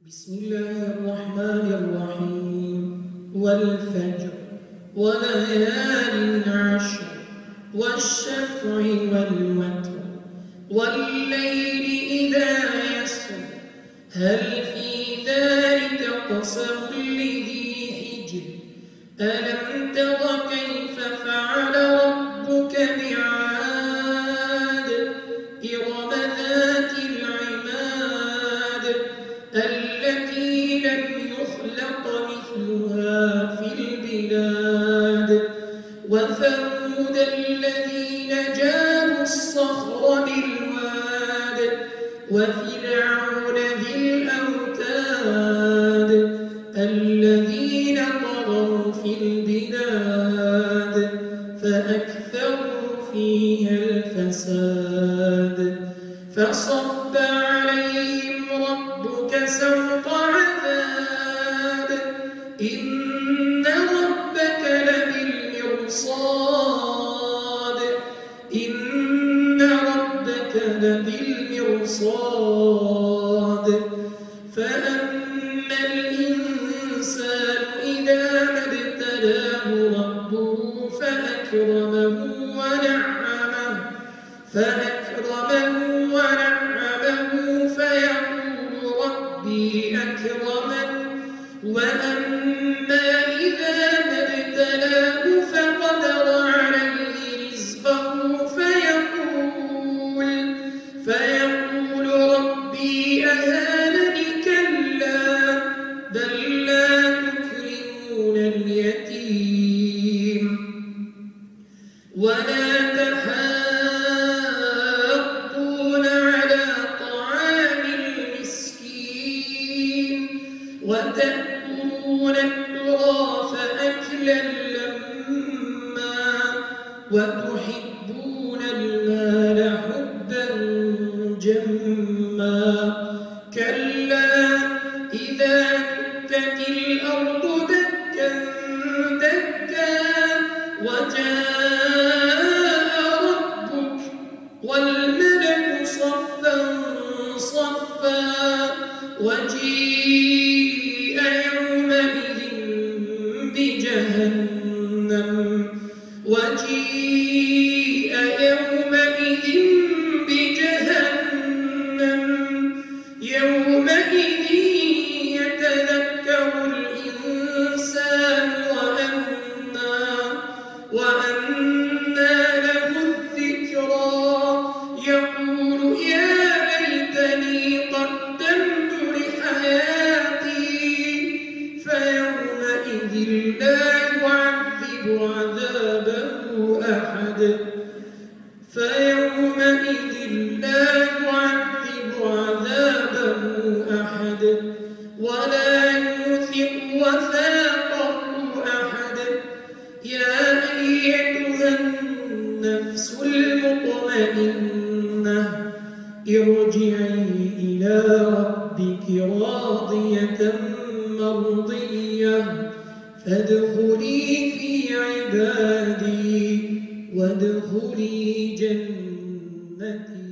بسم الله الرحمن الرحيم والفجر وليال عشر والشفع والوتر والليل إذا يسر هل في ذلك قسم لذي حجر ألم تر كيف فعل ربك بعاد إرم ذات العماد التي لم يخلق مثلها في البلاد وثمود الذين جابوا الصخر بالواد وفرعون ذي الأوتاد الذين طغوا في البلاد فأكثروا فيها الفساد فصب عليهم ربك سوط عذاب إن ربك لبالمرصاد فأما الإنسان إذا ما ابتلاه ربه فأكرمه ونعمه فيقول ربي أكرمن وأما إذا ما ابتلاه فقدر عليه رزقه فيقول ربي أهانن كلا بل لا تكرمون اليتيم ولا تحاضون على طعام المسكين وتأكلون التراث أكلا لما وتحبون المال حبا جما كلا إذا دكت الأرض دكا دكا وجاء ربك والملك صفا صفا وجيء يومئذ بجهنم يومئذ يتذكر الإنسان وأنى له الذكرى يقول يا ليتني قدمت لحياتي فيومئذ لا يعذب عذابه أحد ولا يوثق وثاقه أحد يا أيتها النفس المطمئنة ارجعي إلى ربك راضية مرضية فادخلي في عبادي وادخلي جنتي.